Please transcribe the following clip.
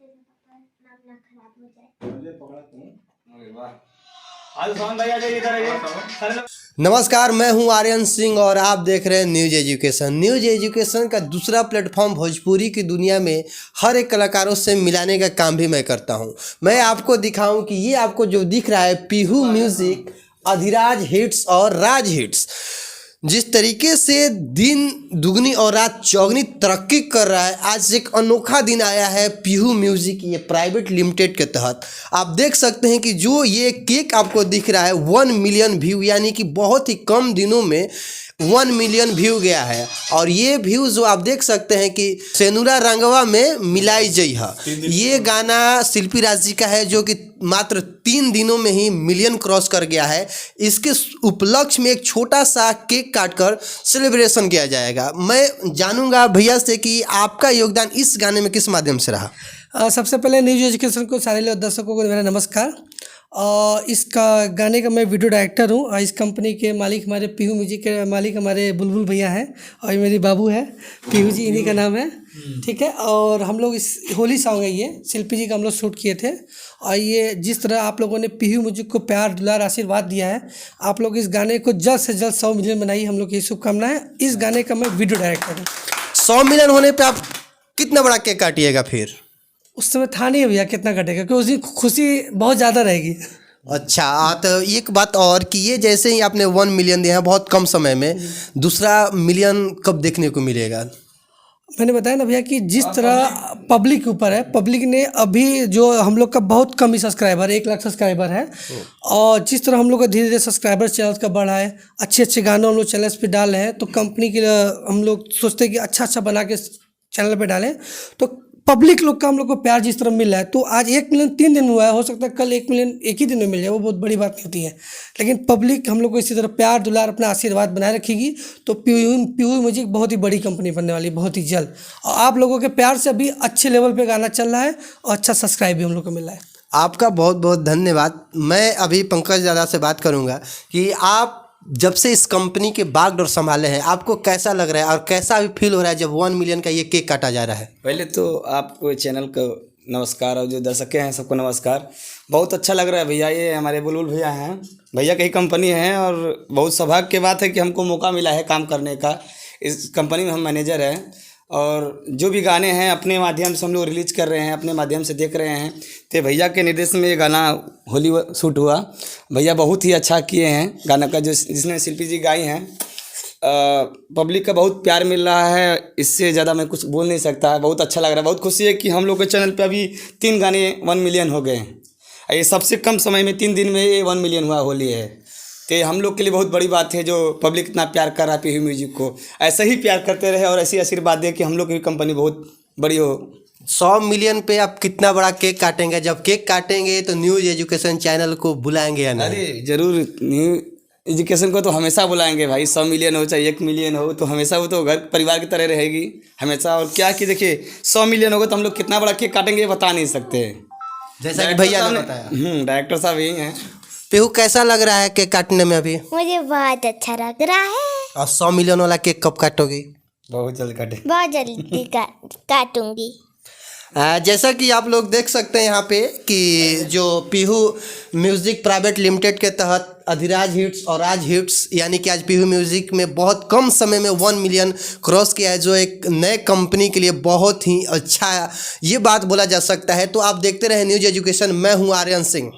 नाम ना खराब हो जाए। मुझे पकड़ा तुम। अरे वाह, आज सोहन भाई आ जाइए इधर आइए। नमस्कार, मैं हूं आर्यन सिंह और आप देख रहे हैं न्यूज एजुकेशन। न्यूज एजुकेशन का दूसरा प्लेटफॉर्म भोजपुरी की दुनिया में हर एक कलाकारों से मिलाने का काम भी मैं करता हूं। मैं आपको दिखाऊं कि ये आपको जो दिख रहा है पीहू म्यूजिक, अधिराज हिट्स और राज हिट्स, जिस तरीके से दिन दुगनी और रात चौगनी तरक्की कर रहा है, आज एक अनोखा दिन आया है पीहू म्यूजिक ये प्राइवेट लिमिटेड के तहत। आप देख सकते हैं कि जो ये केक आपको दिख रहा है 1 मिलियन व्यू, यानी कि बहुत ही कम दिनों में 1 मिलियन व्यू गया है। और ये व्यू जो आप देख सकते हैं कि सेनुरा रंगवा में मिलाई जई है, ये गाना शिल्पी राज जी का है जो कि मात्र 3 दिनों में ही मिलियन क्रॉस कर गया है। इसके उपलक्ष्य में एक छोटा सा केक काटकर सेलिब्रेशन किया जाएगा। मैं जानूंगा भैया से कि आपका योगदान इस गाने में किस माध्यम से रहा। सबसे पहले न्यूज एजुकेशन को सारे दर्शकों को मेरा नमस्कार। इसका गाने का मैं वीडियो डायरेक्टर हूँ और इस कंपनी के मालिक हमारे पीहू म्यूजिक के मालिक हमारे बुलबुल भैया हैं और मेरी बाबू है पीहू जी, इन्हीं का नाम है। ठीक है। और हम लोग इस होली सॉन्ग है, ये शिल्पी जी का हम लोग शूट किए थे। और ये जिस तरह आप लोगों ने पीहू म्यूजिक को प्यार दुलार आशीर्वाद दिया है, आप लोग इस गाने को जल्द से जल्द 100 मिलियन बनाइए, हम लोग की शुभकामनाएं। इस गाने का मैं वीडियो डायरेक्टर हूँ। 100 मिलियन होने पर आप कितना बड़ा केक काटिएगा? फिर उस समय था नहीं भैया कितना कटेगा, क्योंकि उस दिन खुशी बहुत ज़्यादा रहेगी। अच्छा, तो एक बात और कि ये जैसे ही आपने 1 मिलियन दिया है बहुत कम समय में, दूसरा मिलियन कब देखने को मिलेगा? मैंने बताया ना भैया कि जिस तरह पब्लिक के ऊपर है, पब्लिक ने अभी जो हम लोग का बहुत कम ही सब्सक्राइबर, 1 लाख सब्सक्राइबर है, और जिस तरह हम लोग का धीरे धीरे सब्सक्राइबर चैनल का बढ़ा है, अच्छे अच्छे गाने हम लोग चैनल्स पे डाल रहे हैं, तो कंपनी के हम लोग सोचते हैं कि अच्छा अच्छा बना के चैनल पे डालें, तो पब्लिक लोग का हम लोग को प्यार जिस तरह मिल रहा है, तो आज 1 मिलियन 3 दिन हुआ है, हो सकता है कल 1 मिलियन एक ही दिन में मिल जाए, वो बहुत बड़ी बात नहीं होती है। लेकिन पब्लिक हम लोग को इसी तरह प्यार दुलार अपना आशीर्वाद बनाए रखेगी, तो पीहू म्यूजिक बहुत ही बड़ी कंपनी बनने वाली बहुत ही जल्द। और आप लोगों के प्यार से अभी अच्छे लेवल पे गाना चल रहा है और अच्छा सब्सक्राइब भी हम लोग को मिल रहा है। आपका बहुत बहुत धन्यवाद। मैं अभी पंकज दादा से बात करूंगा कि आप जब से इस कंपनी के बागडोर संभाले हैं, आपको कैसा लग रहा है और कैसा भी फील हो रहा है जब 1 मिलियन का ये केक काटा जा रहा है? पहले तो आपको चैनल को नमस्कार और जो दर्शक हैं सबको नमस्कार। बहुत अच्छा लग रहा है भैया, ये हमारे बुलबुल भैया हैं, भैया की कंपनी है और बहुत सौभाग्य की बात है कि हमको मौका मिला है काम करने का। इस कंपनी में हम मैनेजर हैं और जो भी गाने हैं अपने माध्यम से हम लोग रिलीज कर रहे हैं, अपने माध्यम से देख रहे हैं। तो भैया के निर्देशन में ये गाना होली शूट हुआ। भैया बहुत ही अच्छा किए हैं गाना का, जो जिसने शिल्पी जी गाई हैं। पब्लिक का बहुत प्यार मिल रहा है, इससे ज़्यादा मैं कुछ बोल नहीं सकता। बहुत अच्छा लग रहा है, बहुत खुशी है कि हम लोग के चैनल पे अभी 3 गाने 1 मिलियन हो गए हैं। ये सबसे कम समय में 3 दिन में ये 1 मिलियन हुआ होली है, तो हम लोग के लिए बहुत बड़ी बात है। जो पब्लिक इतना प्यार कर रहा है पीहू म्यूजिक को, ऐसा ही प्यार करते रहे और ऐसी आशीर्वाद दे कि हम लोग की कंपनी बहुत बड़ी हो। 100 मिलियन पे आप कितना बड़ा केक काटेंगे? जब केक काटेंगे तो न्यूज एजुकेशन चैनल को बुलाएंगे या नहीं? अरे जरूर, न्यूज एजुकेशन को तो हमेशा बुलाएंगे भाई। 100 मिलियन हो चाहे 1 मिलियन हो, तो हमेशा वो तो घर परिवार की तरह रहेगी हमेशा। और क्या कि देखिए 100 मिलियन होगा तो हम लोग कितना बड़ा केक काटेंगे बता नहीं सकते, जैसा कि भैया ने बताया। डायरेक्टर साहब यही हैं। पीहू कैसा लग रहा है केक काटने में अभी? मुझे बहुत अच्छा लग रहा है। और 100 मिलियन वाला केक कब काटोगी? बहुत जल्द काटे, बहुत जल्दी काटूंगी। जैसा कि आप लोग देख सकते हैं यहाँ पे कि जो पीहू म्यूज़िक प्राइवेट लिमिटेड के तहत अधिराज हिट्स और राज हिट्स, यानी कि आज पीहू म्यूज़िक में बहुत कम समय में 1 मिलियन क्रॉस किया है, जो एक नए कंपनी के लिए बहुत ही अच्छा ये बात बोला जा सकता है। तो आप देखते रहे न्यूज एजुकेशन। मैं हूँ आर्यन सिंह।